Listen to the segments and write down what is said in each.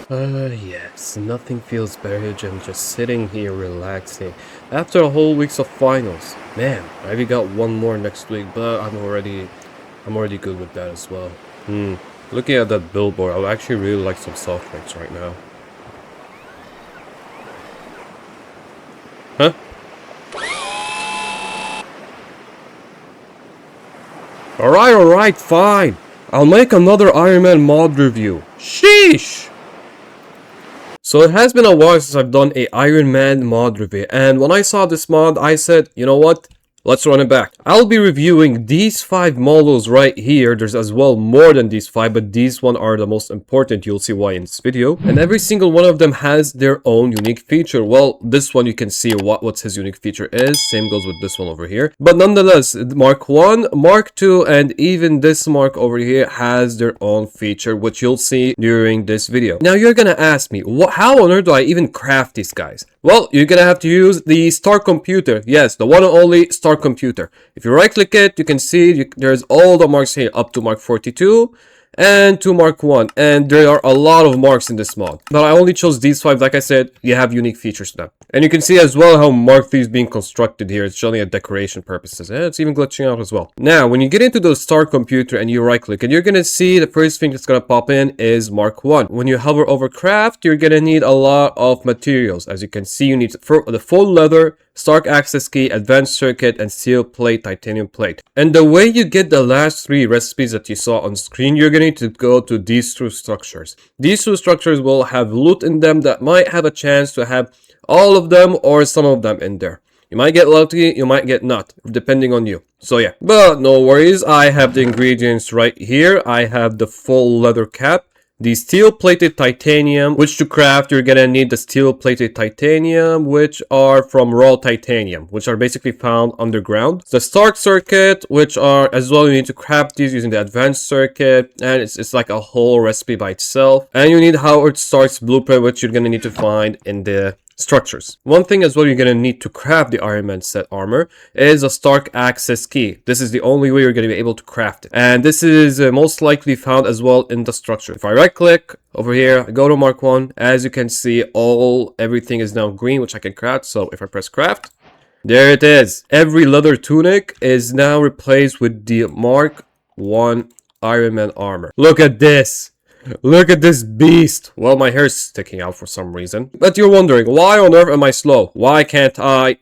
Yes, nothing feels better than just sitting here relaxing after a whole weeks of finals. Man, I already got one more next week, but I'm already good with that as well. Looking at that billboard, I would actually really like some soft drinks right now. Huh? Alright, fine. I'll make another Iron Man mod review. Sheesh! So it has been a while since I've done a Iron Man mod review, and when I saw this mod, I said, you know what? Let's run it back. I'll be reviewing these 5 models right here. There's as well more than these 5, but these one are the most important. You'll see why in this video. And every single one of them has their own unique feature. Well, this one you can see what's his unique feature is. Same goes with this one over here. But nonetheless, Mark 1, Mark 2, and even this Mark over here has their own feature, which you'll see during this video. Now you're gonna ask me, how on earth do I even craft these guys? Well, you're gonna have to use the Star Computer. Yes, the one and only Star Computer. If you right click it, you can see there's all the marks here up to Mark 42 and to Mark 1, and there are a lot of marks in this mod, but I only chose these 5. Like I said, you have unique features to them, and you can see as well how Mark 3 is being constructed here. It's showing at decoration purposes, and it's even glitching out as well. Now when you get into the Star Computer and you right click, and you're gonna see the first thing that's gonna pop in is Mark 1. When you hover over craft, you're gonna need a lot of materials. As you can see, you need the full leather, Stark access key, advanced circuit, and steel plate, titanium plate. And the way you get the last 3 recipes that you saw on screen, you're going to go to these 2 structures. These 2 structures will have loot in them that might have a chance to have all of them or some of them in there. You might get lucky, you might get not, depending on you. So yeah, but no worries, I have the ingredients right here. I have the full leather cap, the steel-plated titanium, which to craft, you're gonna need the steel-plated titanium, which are from raw titanium, which are basically found underground. The Stark circuit, which are as well, you need to craft these using the advanced circuit, and it's like a whole recipe by itself. And you need Howard Stark's blueprint, which you're gonna need to find in the structures. One thing as well you're gonna need to craft the Iron Man set armor is a Stark access key. This is the only way you're gonna be able to craft it, and this is most likely found as well in the structure. If I right click over here, I go to Mark 1, as you can see, everything is now green, which I can craft. So if I press craft, there it is. Every leather tunic is now replaced with the Mark 1 Iron Man armor. Look at this. Look at this beast. Well, my hair's sticking out for some reason. But you're wondering, why on earth am I slow? Why can't I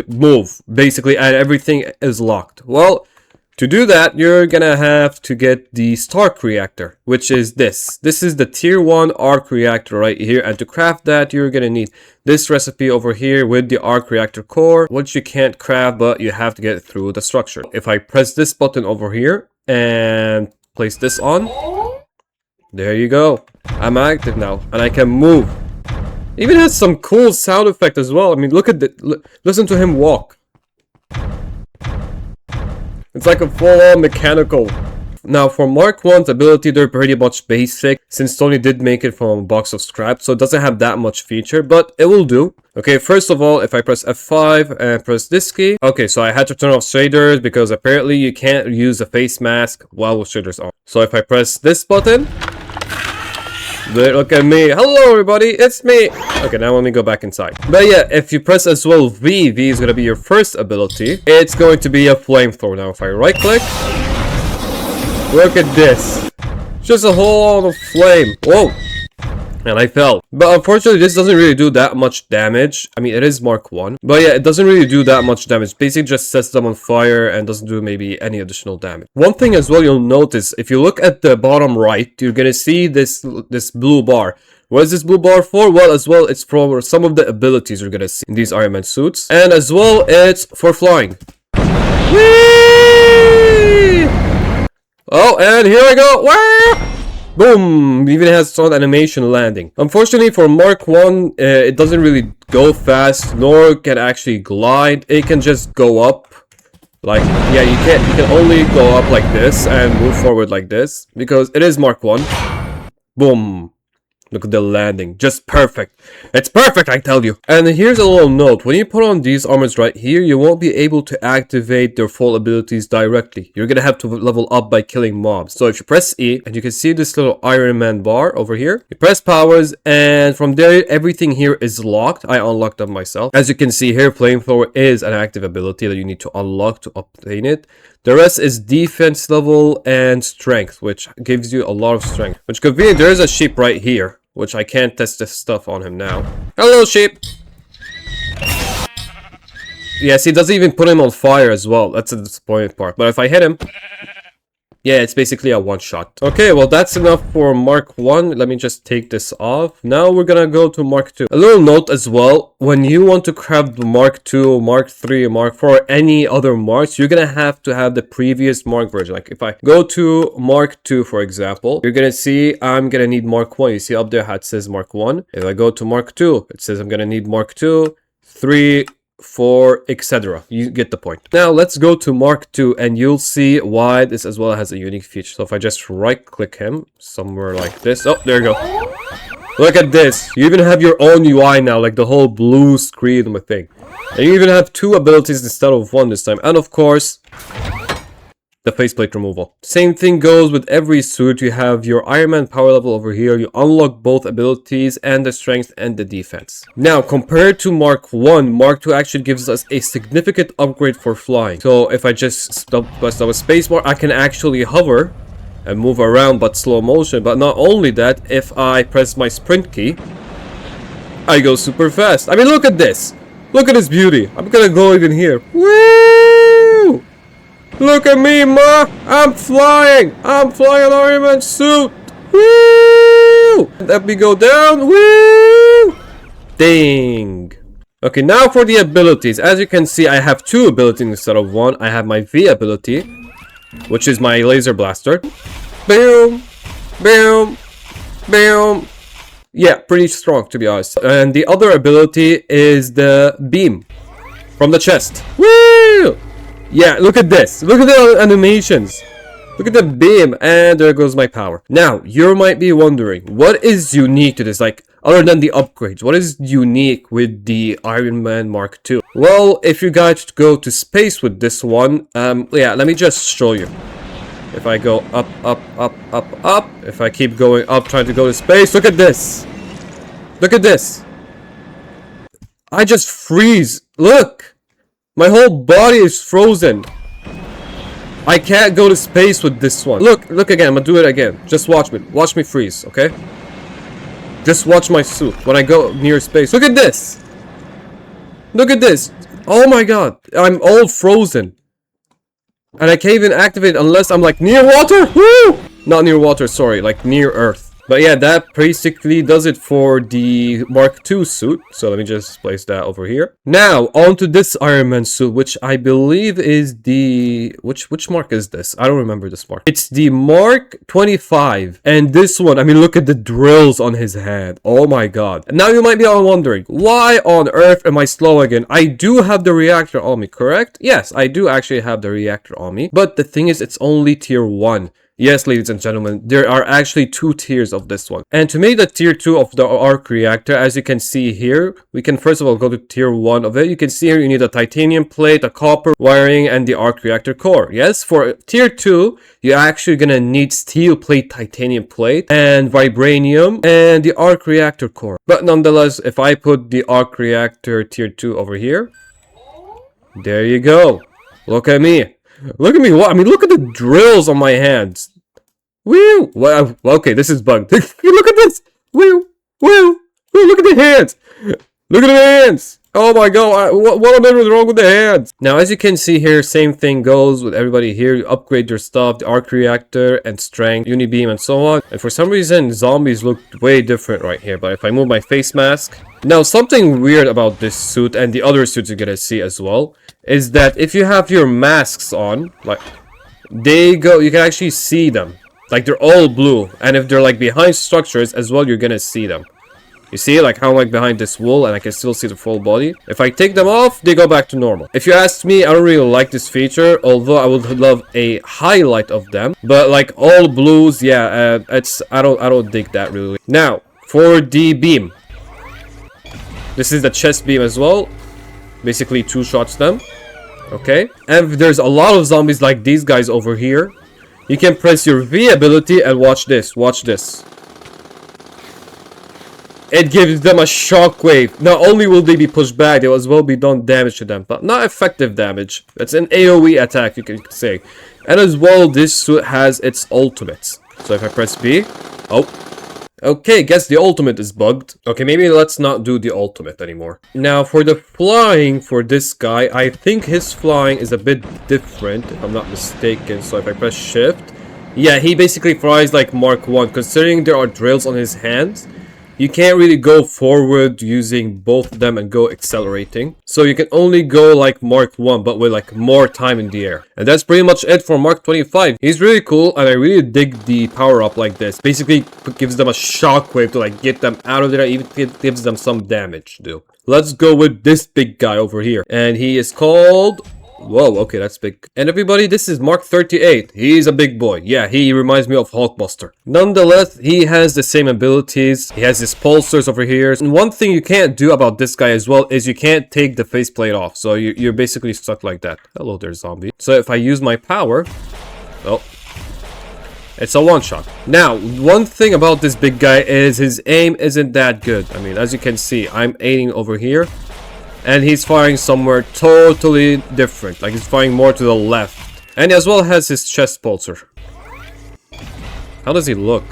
move, basically, and everything is locked? Well, to do that, you're gonna have to get the Stark reactor, which is this. This is the tier 1 arc reactor right here, and to craft that, you're gonna need this recipe over here with the arc reactor core, which you can't craft, but you have to get through the structure. If I press this button over here and place this on, there you go. I'm active now, and I can move. Even has some cool sound effect as well. I mean, look at listen to him walk. It's like a full-on mechanical. Now, for Mark 1's ability, they're pretty much basic, since Tony did make it from a box of scrap, so it doesn't have that much feature, but it will do. Okay, first of all, if I press F5 and press this key, okay, so I had to turn off shaders because apparently you can't use a face mask while with shaders on. So if I press this button, look at me. Hello everybody, it's me. Okay, now let me go back inside. But yeah, if you press as well V is gonna be your first ability. It's going to be a flamethrower. Now if I right click, look at this. Just a whole lot of flame. Whoa. And I fell. But unfortunately, this doesn't really do that much damage. I mean, it is Mark 1. But yeah, it doesn't really do that much damage. Basically just sets them on fire and doesn't do maybe any additional damage. One thing as well you'll notice, if you look at the bottom right, you're gonna see this blue bar. What is this blue bar for? Well, as well, it's for some of the abilities you're gonna see in these Iron Man suits. And as well, it's for flying. Whee! Oh, and here I go. Wah! Boom! Even has some animation landing. Unfortunately for Mark 1, it doesn't really go fast, nor can actually glide. It can just go up. Like, yeah, you can only go up like this and move forward like this, because it is Mark 1. Boom. Look at the landing. Just perfect. It's perfect, I tell you. And here's a little note. When you put on these armors right here, you won't be able to activate their full abilities directly. You're gonna have to level up by killing mobs. So if you press E, and you can see this little Iron Man bar over here, you press powers, and from there, everything here is locked. I unlocked them myself. As you can see here, Flamethrower is an active ability that you need to unlock to obtain it. The rest is defense level and strength, which gives you a lot of strength. Which convenient, there is a sheep right here, which I can't test this stuff on him now. Hello, sheep! Yes, he doesn't even put him on fire as well. That's the disappointing part. But if I hit him... yeah, it's basically a one-shot. Okay, well, that's enough for Mark 1. Let me just take this off. Now we're gonna go to Mark 2. A little note as well. When you want to craft Mark 2, Mark 3, Mark 4, any other marks, you're gonna have to have the previous Mark version. Like, if I go to Mark 2, for example, you're gonna see I'm gonna need Mark 1. You see up there how it says Mark 1. If I go to Mark 2, it says I'm gonna need Mark 2, 3, 4, etc. You get the point. Now let's go to Mark 2 and you'll see why this as well has a unique feature. So if I just right click him somewhere like this. Oh, there you go. Look at this. You even have your own UI now, like the whole blue screen of a thing. And you even have 2 abilities instead of 1 this time. And of course, the faceplate removal. Same thing goes with every suit. You have your Iron Man power level over here. You unlock both abilities and the strength and the defense. Now, compared to Mark 1, Mark 2 actually gives us a significant upgrade for flying. So if I just press a spacebar, I can actually hover and move around, but slow motion. But not only that, if I press my sprint key, I go super fast. I mean, look at this. Look at this beauty. I'm gonna go even here. Woo! Look at me, ma! I'm flying! I'm flying an Iron Man suit! Woo! Let me go down. Woo! Ding! Okay, now for the abilities. As you can see, I have 2 abilities instead of 1. I have my V ability, which is my laser blaster. Boom! Boom! Boom! Yeah, pretty strong, to be honest. And the other ability is the beam from the chest. Woo! Yeah, look at this. Look at the animations. Look at the beam. And there goes my power. Now, you might be wondering, what is unique to this? Like, other than the upgrades, what is unique with the Iron Man Mark II? Well, if you guys go to space with this one, yeah, let me just show you. If I go up, up, up, up, up. If I keep going up, trying to go to space, look at this. Look at this. I just freeze. Look. My whole body is frozen. I can't go to space with this one. Look again. I'm gonna do it again. Just watch me. Watch me freeze, okay? Just watch my suit when I go near space. Look at this. Look at this. Oh my god. I'm all frozen. And I can't even activate it unless I'm like near water. Woo! Not near water, sorry. Like near Earth. But yeah, that basically does it for the Mark II suit. So let me just place that over here. Now, onto this Iron Man suit, which I believe is the... Which Mark is this? I don't remember this Mark. It's the Mark 25. And this one, I mean, look at the drills on his hand. Oh my god. And now you might be all wondering, why on earth am I slow again? I do have the reactor on me, correct? Yes, I do actually have the reactor on me. But the thing is, it's only tier 1. Yes, ladies and gentlemen, there are actually 2 tiers of this one. And to make the tier 2 of the arc reactor, as you can see here, we can first of all go to tier 1 of it. You can see here you need a titanium plate, a copper wiring, and the arc reactor core. Yes, for tier 2, you're actually gonna need steel plate, titanium plate, and vibranium, and the arc reactor core. But nonetheless, if I put the arc reactor tier 2 over here, there you go. Look at me. Look at me. What? I mean, look at the drills on my hands. Woo! Well, okay, this is bugged. Look at this. Woo! Woo! Woo! Look at the hands. Look at the hands. Oh my god. What on earth is wrong with the hands? Now, as you can see here, same thing goes with everybody here. You upgrade your stuff, the arc reactor and strength, unibeam, and so on. And for some reason, zombies look way different right here. But if I move my face mask... Now, something weird about this suit and the other suits you're gonna see as well is that if you have your masks on, like, you can actually see them. Like, they're all blue. And if they're, like, behind structures as well, you're gonna see them. You see, like, how I'm, like, behind this wall and I can still see the full body. If I take them off, they go back to normal. If you ask me, I don't really like this feature, although I would love a highlight of them. But, like, all blues, yeah, I don't dig that, really. Now, for the beam. This is the chest beam as well. Basically 2 shots them. Okay. And there's a lot of zombies like these guys over here. You can press your V ability and watch this. Watch this. It gives them a shockwave. Not only will they be pushed back, they will as well be done damage to them. But not effective damage. It's an AoE attack, you can say. And as well, this suit has its ultimates. So if I press B... Oh. Okay, guess the ultimate is bugged. Okay, maybe let's not do the ultimate anymore. Now, for the flying for this guy, I think his flying is a bit different, if I'm not mistaken. So if I press shift... Yeah, he basically flies like Mark 1. Considering there are drills on his hands, you can't really go forward using both of them and go accelerating. So you can only go like Mark 1, but with like more time in the air. And that's pretty much it for Mark 25. He's really cool, and I really dig the power up like this. Basically gives them a shockwave to like get them out of there, even gives them some damage too. Let's go with this big guy over here. And he is called... Whoa, okay, that's big. And everybody, this is Mark 38. He's a big boy. Yeah, he reminds me of Hulkbuster. Nonetheless, he has the same abilities. He has his pulsars over here. And one thing you can't do about this guy as well is you can't take the faceplate off. So you're basically stuck like that. Hello there, zombie. So if I use my power... Oh. It's a one-shot. Now, one thing about this big guy is his aim isn't that good. I mean, as you can see, I'm aiming over here. And he's firing somewhere totally different. Like he's firing more to the left. And he as well has his chest pulsar. How does he look?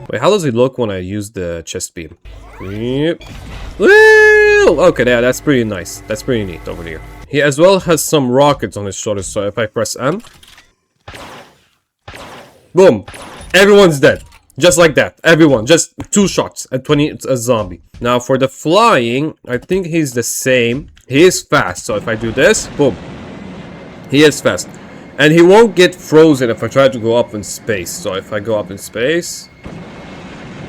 Wait, how does he look when I use the chest beam? Yep. Woo! Okay, yeah, that's pretty nice. That's pretty neat over here. He as well has some rockets on his shoulders. So if I press M. Boom. Everyone's dead. Just like that. Everyone. Just 2 shots at 20 a zombie. Now for the flying, I think he's the same. He is fast. So if I do this, boom. He is fast. And he won't get frozen if I try to go up in space. So if I go up in space...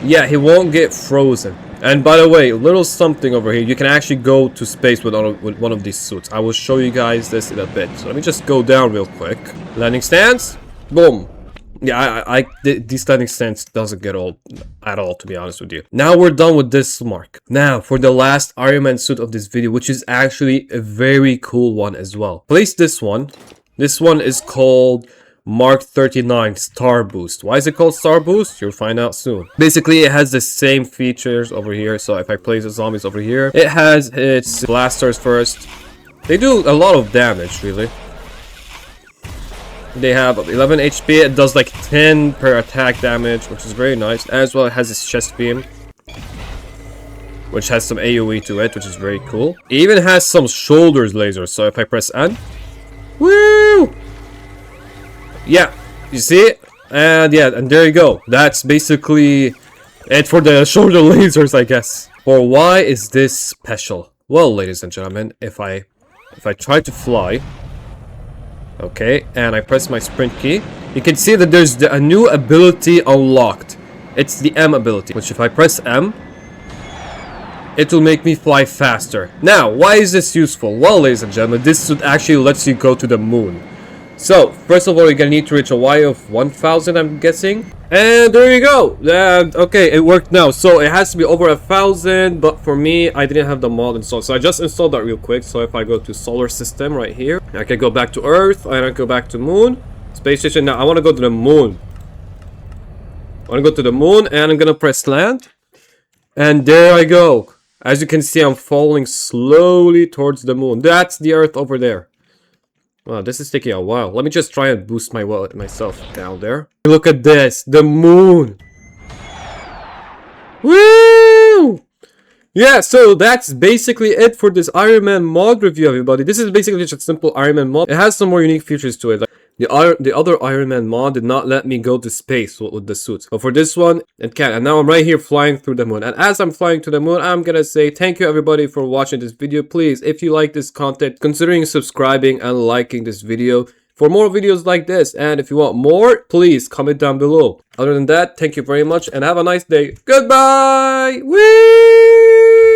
Yeah, he won't get frozen. And by the way, a little something over here. You can actually go to space with one of these suits. I will show you guys this in a bit. So let me just go down real quick. Landing stance. Boom. Yeah, this standing stance doesn't get old at all, to be honest with you. Now we're done with this mark. Now for the last Iron Man suit of this video, which is actually a very cool one as well. Place this one. This one is called Mark 39 Star Boost. Why is it called Star Boost? You'll find out soon. Basically, it has the same features over here. So if I place the zombies over here, it has its blasters first. They do a lot of damage, really. They have 11 HP. It does like 10 per attack damage, which is very nice. As well, it has this chest beam, which has some AoE to it, which is very cool. It even has some shoulders lasers. So if I press N, woo! Yeah, you see it? And yeah, and there you go. That's basically it for the shoulder lasers, I guess. For why is this special? Well, ladies and gentlemen, if I try to fly. Okay, and I press my sprint key. You can see that there's a new ability unlocked. It's the M ability, which if I press M, it will make me fly faster. Now, why is this useful? Well, ladies and gentlemen, this suit actually lets you go to the moon. So, first of all, you're gonna need to reach a Y of 1000, I'm guessing. And there you go. And okay, it worked now. So it has to be over 1000, but for me, I didn't have the mod installed. So I just installed that real quick. So if I go to solar system right here, I can go back to Earth, and I go back to moon, space station. Now I want to go to the moon. I want to go to the moon, and I'm gonna press land. And there I go. As you can see, I'm falling slowly towards the moon. That's the Earth over there. Wow, this is taking a while. Let me just try and boost myself down there. Look at this, the moon. Woo! Yeah, so that's basically it for this Iron Man mod review, everybody. This is basically just a simple Iron Man mod. It has some more unique features to it. Like the other Iron Man mod did not let me go to space with the suits. But for this one, it can. And now I'm right here flying through the moon. And as I'm flying to the moon, I'm gonna say thank you everybody for watching this video. Please, if you like this content, considering subscribing and liking this video for more videos like this. And if you want more, please comment down below. Other than that, thank you very much and have a nice day. Goodbye! Woo!